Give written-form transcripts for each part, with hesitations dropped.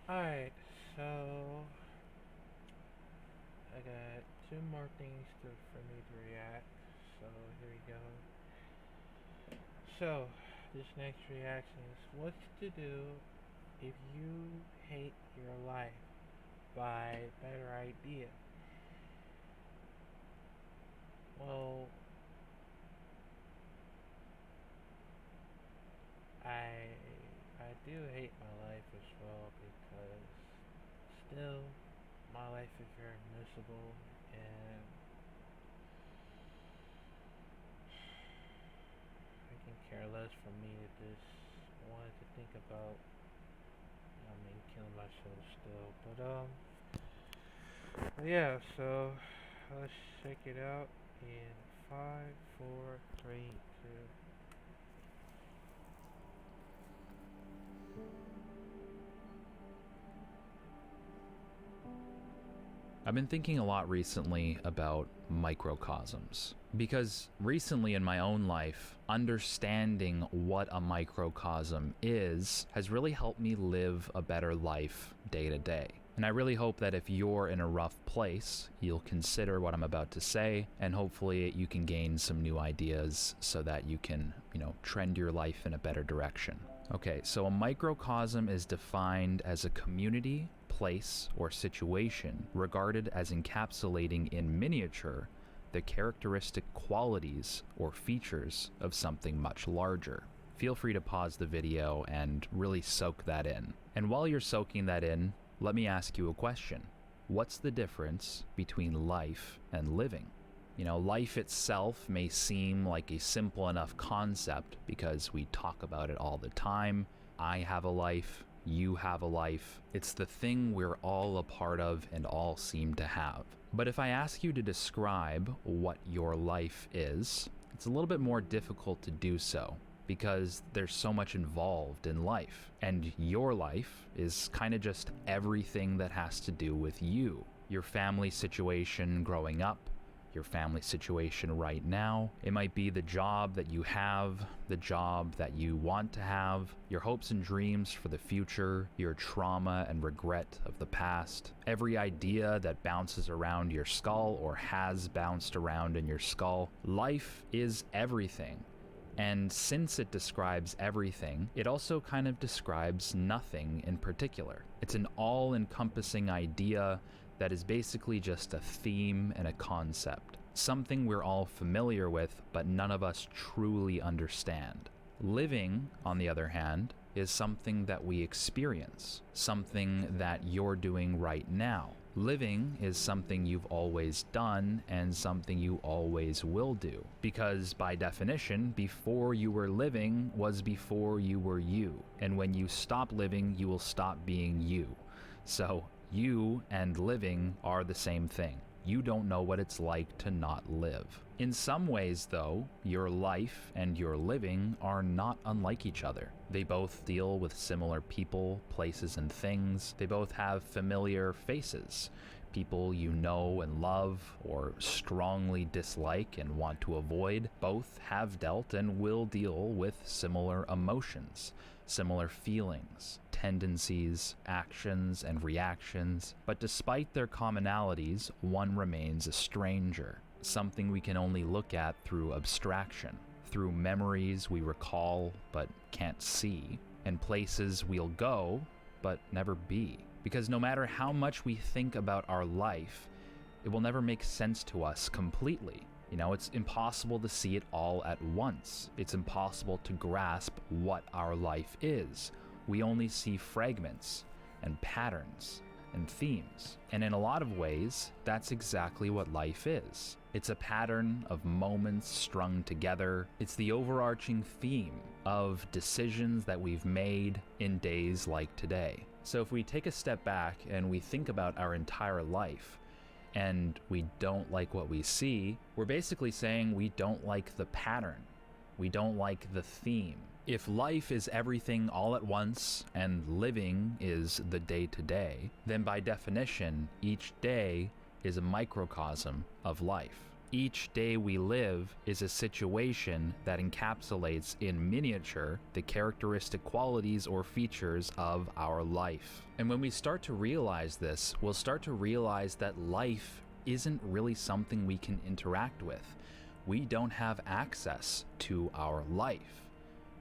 Alright, so I got two more things for me to react. So here we go. So this next reaction is what to do if you hate your life by Better Idea. Well, I I do hate my life as well because still my life is very miserable and I can care less for me to just wanted to think about killing myself still. But yeah, so let's check it out in five, four, three, two. I've been thinking a lot recently about microcosms because recently in my own life, understanding what a microcosm is has really helped me live a better life day to day. And I really hope that if you're in a rough place, you'll consider what I'm about to say, and hopefully you can gain some new ideas so that you can, trend your life in a better direction. Okay, so a microcosm is defined as a community, place, or situation regarded as encapsulating in miniature the characteristic qualities or features of something much larger. Feel free to pause the video and really soak that in. And while you're soaking that in, let me ask you a question. What's the difference between life and living? Life itself may seem like a simple enough concept because we talk about it all the time. I have a life, you have a life. It's the thing we're all a part of and all seem to have. But if I ask you to describe what your life is, it's a little bit more difficult to do so because there's so much involved in life. And your life is kind of just everything that has to do with you. Your family situation growing up, your family situation right now. It might be the job that you have, the job that you want to have, your hopes and dreams for the future, your trauma and regret of the past, every idea that bounces around your skull or has bounced around in your skull. Life is everything. And since it describes everything, it also kind of describes nothing in particular. It's an all-encompassing idea that is basically just a theme and a concept, something we're all familiar with, but none of us truly understand. Living, on the other hand, is something that we experience, something that you're doing right now. Living is something you've always done and something you always will do. Because by definition, before you were living was before you were you. And when you stop living, you will stop being you. So you and living are the same thing. You don't know what it's like to not live. In some ways, though, your life and your living are not unlike each other. They both deal with similar people, places, and things. They both have familiar faces, people you know and love or strongly dislike and want to avoid. Both have dealt and will deal with similar emotions, similar feelings, tendencies, actions, and reactions, but despite their commonalities, one remains a stranger, something we can only look at through abstraction, through memories we recall but can't see, and places we'll go but never be. Because no matter how much we think about our life, it will never make sense to us completely. It's impossible to see it all at once. It's impossible to grasp what our life is. We only see fragments and patterns and themes. And in a lot of ways, that's exactly what life is. It's a pattern of moments strung together. It's the overarching theme of decisions that we've made in days like today. So if we take a step back and we think about our entire life, and we don't like what we see, we're basically saying we don't like the pattern. We don't like the theme. If life is everything all at once and living is the day-to-day, then by definition, each day is a microcosm of life. Each day we live is a situation that encapsulates in miniature the characteristic qualities or features of our life. And when we start to realize this, we'll start to realize that life isn't really something we can interact with. We don't have access to our life.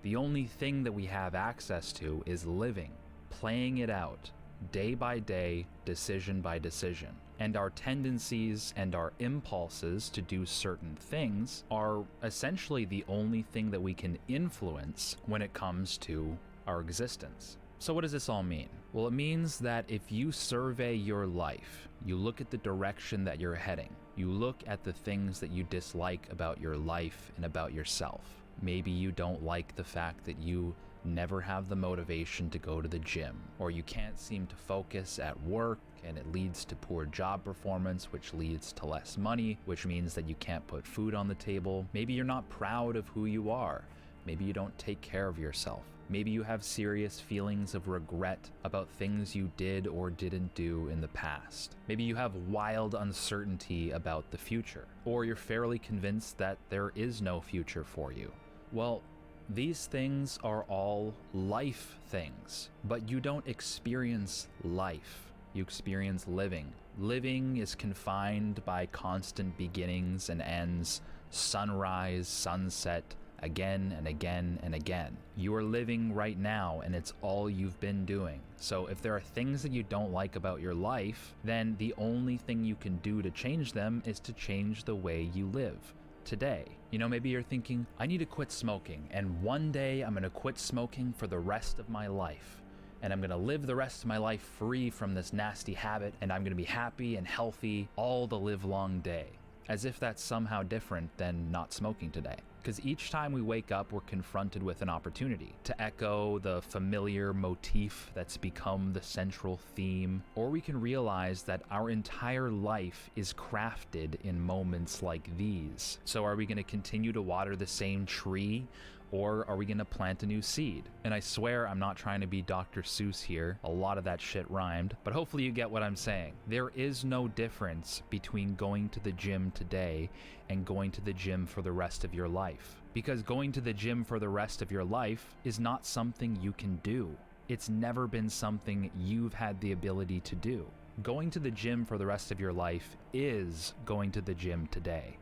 The only thing that we have access to is living, playing it out, day by day, decision by decision. And our tendencies and our impulses to do certain things are essentially the only thing that we can influence when it comes to our existence. So what does this all mean? Well, it means that if you survey your life, you look at the direction that you're heading, you look at the things that you dislike about your life and about yourself. Maybe you don't like the fact that you never have the motivation to go to the gym, or you can't seem to focus at work and it leads to poor job performance, which leads to less money, which means that you can't put food on the table. Maybe you're not proud of who you are. Maybe you don't take care of yourself. Maybe you have serious feelings of regret about things you did or didn't do in the past. Maybe you have wild uncertainty about the future, or you're fairly convinced that there is no future for you. Well, these things are all life things, but you don't experience life. You experience living. Living is confined by constant beginnings and ends, sunrise, sunset, again and again and again. You are living right now, and it's all you've been doing. So if there are things that you don't like about your life, then the only thing you can do to change them is to change the way you live today. You know, maybe you're thinking, I need to quit smoking, and one day I'm gonna quit smoking for the rest of my life. And I'm gonna live the rest of my life free from this nasty habit, and I'm gonna be happy and healthy all the live long day. As if that's somehow different than not smoking today. Because each time we wake up, we're confronted with an opportunity to echo the familiar motif that's become the central theme, or we can realize that our entire life is crafted in moments like these. So are we going to continue to water the same tree, or are we going to plant a new seed? And I swear I'm not trying to be Dr. Seuss here. A lot of that shit rhymed, but hopefully you get what I'm saying. There is no difference between going to the gym today and going to the gym for the rest of your life. Because going to the gym for the rest of your life is not something you can do. It's never been something you've had the ability to do. Going to the gym for the rest of your life is going to the gym today.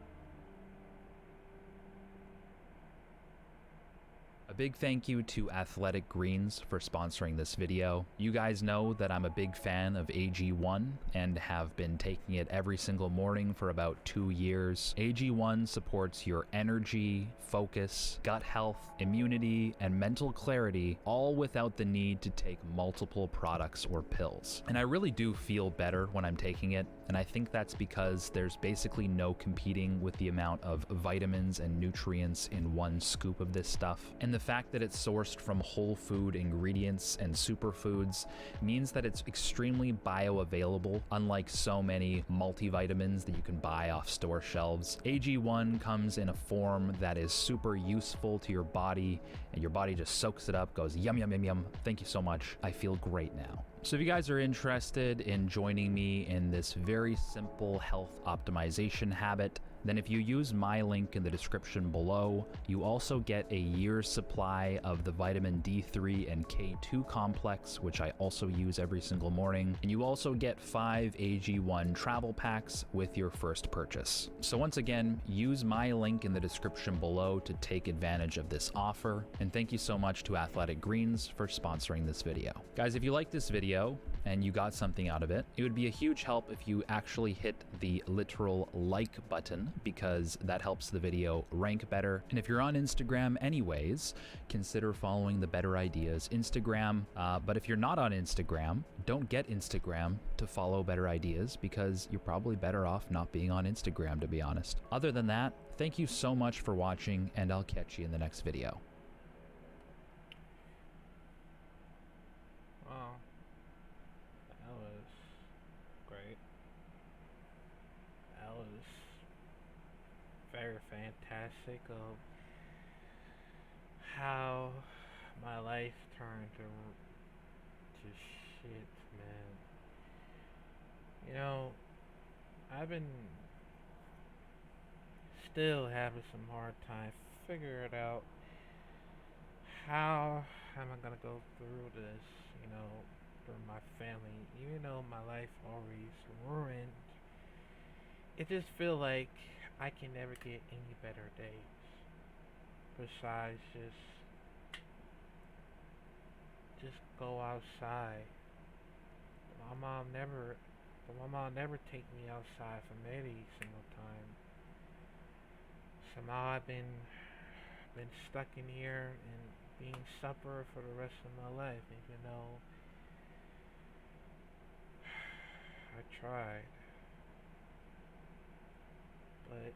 A big thank you to Athletic Greens for sponsoring this video. You guys know that I'm a big fan of AG1 and have been taking it every single morning for about 2 years. AG1 supports your energy, focus, gut health, immunity, and mental clarity, all without the need to take multiple products or pills. And I really do feel better when I'm taking it, and I think that's because there's basically no competing with the amount of vitamins and nutrients in one scoop of this stuff. And the fact that it's sourced from whole food ingredients and superfoods means that it's extremely bioavailable, unlike so many multivitamins that you can buy off store shelves. AG1 comes in a form that is super useful to your body, and your body just soaks it up, goes yum, yum, yum, yum. Thank you so much. I feel great now. So if you guys are interested in joining me in this very simple health optimization habit, then if you use my link in the description below, you also get a year's supply of the vitamin D3 and K2 complex, which I also use every single morning. And you also get 5 AG1 travel packs with your first purchase. So once again, use my link in the description below to take advantage of this offer. And thank you so much to Athletic Greens for sponsoring this video. Guys, if you like this video and you got something out of it, it would be a huge help if you actually hit the literal like button, because that helps the video rank better. And if you're on Instagram anyways, consider following the Better Ideas Instagram. But if you're not on Instagram, don't get Instagram to follow Better Ideas, because you're probably better off not being on Instagram, to be honest. Other than that, thank you so much for watching, and I'll catch you in the next video. Well, that was great. That was very fantastic of how my life turned to shit, man. You know, I've been still having some hard time figuring out how am I gonna go through this, you know, for my family. Even though my life already is ruined, it just feel like I can never get any better days. Besides just go outside. My mom never my mom never take me outside from any single time. Somehow I've been stuck in here and being suffer for the rest of my life, even though I tried. But